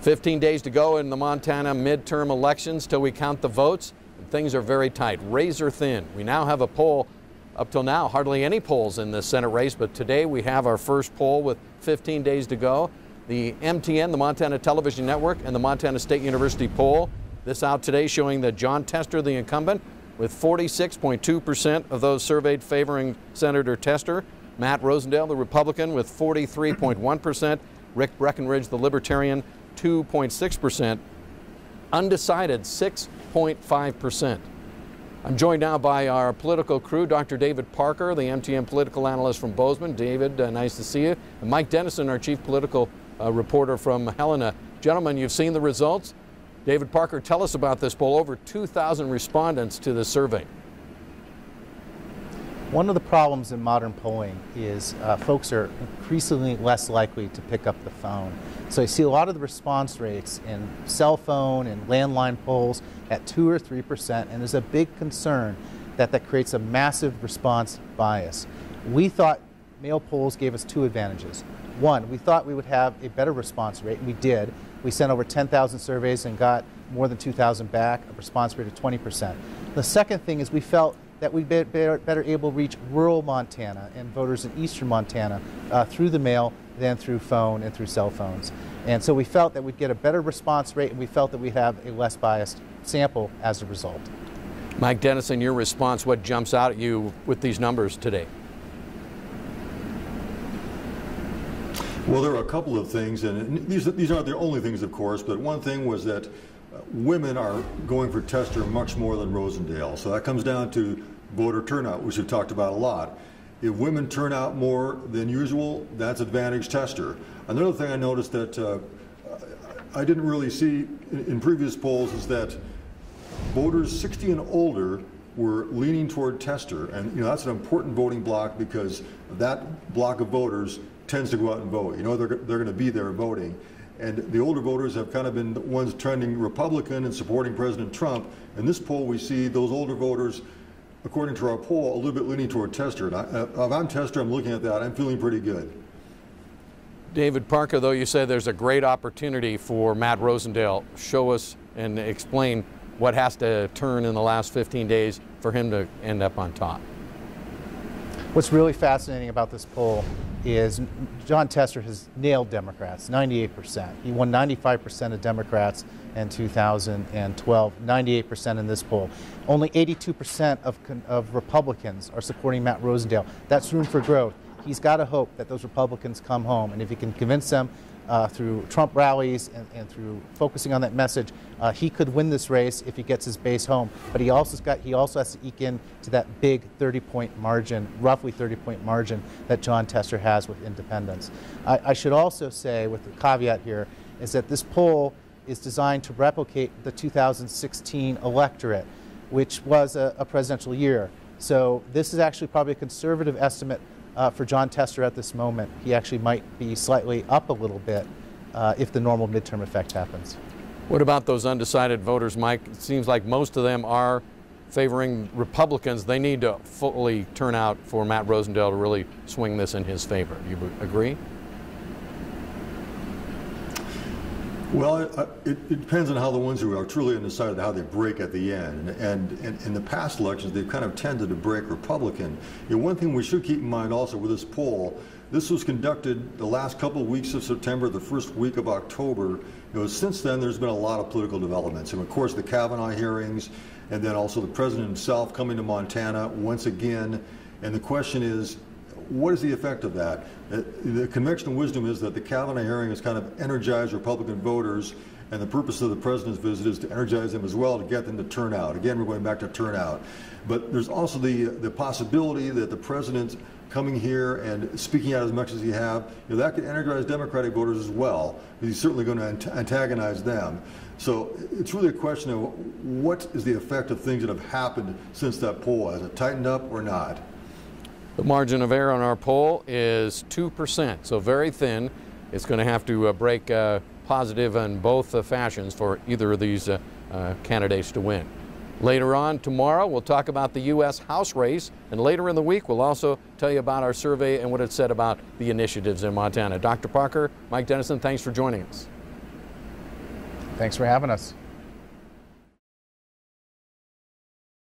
15 days to go in the Montana midterm elections till we count the votes. And things are very tight, razor thin. We now have a poll. Up till now, hardly any polls in the Senate race, but today we have our first poll with 15 days to go. The MTN, the Montana Television Network, and the Montana State University poll. This out today showing that Jon Tester, the incumbent, with 46.2% of those surveyed favoring Senator Tester. Matt Rosendale, the Republican, with 43.1%. Rick Breckenridge, the Libertarian, 2.6%. Undecided, 6.5%. I'm joined now by our political crew, Dr. David Parker, the MTN political analyst from Bozeman. David, nice to see you. And Mike Dennison, our chief political reporter from Helena. Gentlemen, you've seen the results. David Parker, tell us about this poll. Over 2,000 respondents to the survey. One of the problems in modern polling is folks are increasingly less likely to pick up the phone. So you see a lot of the response rates in cell phone and landline polls at 2 or 3%, and there's a big concern that that creates a massive response bias. We thought mail polls gave us two advantages. One, we thought we would have a better response rate, and we did. We sent over 10,000 surveys and got more than 2,000 back, a response rate of 20%. The second thing is we felt that we'd be better able to reach rural Montana and voters in eastern Montana through the mail than through phone and through cell phones. And so we felt that we'd get a better response rate, and we felt that we'd have a less biased sample as a result. Mike Dennison, your response, what jumps out at you with these numbers today? Well, there are a couple of things, and these aren't the only things, of course, but one thing was that women are going for Tester much more than Rosendale. So that comes down to voter turnout, which we've talked about a lot. If women turn out more than usual, that's advantage Tester. Another thing I noticed that I didn't really see in previous polls is that voters 60 and older were leaning toward Tester, and that's an important voting block because that block of voters tends to go out and vote. They're going to be there voting. And the older voters have kind of been the ones trending Republican and supporting President Trump. In this poll, we see those older voters, according to our poll, a little bit leaning toward Tester. And if I'm Tester, I'm looking at that, I'm feeling pretty good. David Parker, though, you said there's a great opportunity for Matt Rosendale. Show us and explain what has to turn in the last 15 days for him to end up on top. What's really fascinating about this poll is Jon Tester has nailed Democrats, 98%. He won 95% of Democrats in 2012, 98% in this poll. Only 82% of Republicans are supporting Matt Rosendale. That's room for growth. He's got to hope that those Republicans come home, and if he can convince them through Trump rallies and through focusing on that message, he could win this race if he gets his base home. But he also has to eke in to that big 30-point margin, roughly 30-point margin that Jon Tester has with independents. I should also say, with the caveat here, is that this poll is designed to replicate the 2016 electorate, which was a presidential year. So this is actually probably a conservative estimate for Jon Tester at this moment. He actually might be slightly up a little bit if the normal midterm effect happens. What about those undecided voters, Mike? It seems like most of them are favoring Republicans. They need to fully turn out for Matt Rosendale to really swing this in his favor. Do you agree? Well, it depends on how the ones who are truly undecided, how they break at the end. And in the past elections, they've kind of tended to break Republican. One thing we should keep in mind also with this poll, this was conducted the last couple of weeks of September, the first week of October. Since then, there's been a lot of political developments. And of course, the Kavanaugh hearings, and then also the president himself coming to Montana once again. And the question is, what is the effect of that? The conventional wisdom is that the Kavanaugh hearing has kind of energized Republican voters, and the purpose of the president's visit is to energize them as well, to get them to turn out. Again, we're going back to turnout. But there's also the possibility that the president coming here and speaking out as much as he have, that could energize Democratic voters as well. He's certainly going to antagonize them. So it's really a question of what is the effect of things that have happened since that poll. Has it tightened up or not? The margin of error on our poll is 2%, so very thin. It's going to have to break positive in both fashions for either of these candidates to win. Later on tomorrow, we'll talk about the U.S. House race, and later in the week, we'll also tell you about our survey and what it said about the initiatives in Montana. Dr. Parker, Mike Dennison, thanks for joining us. Thanks for having us.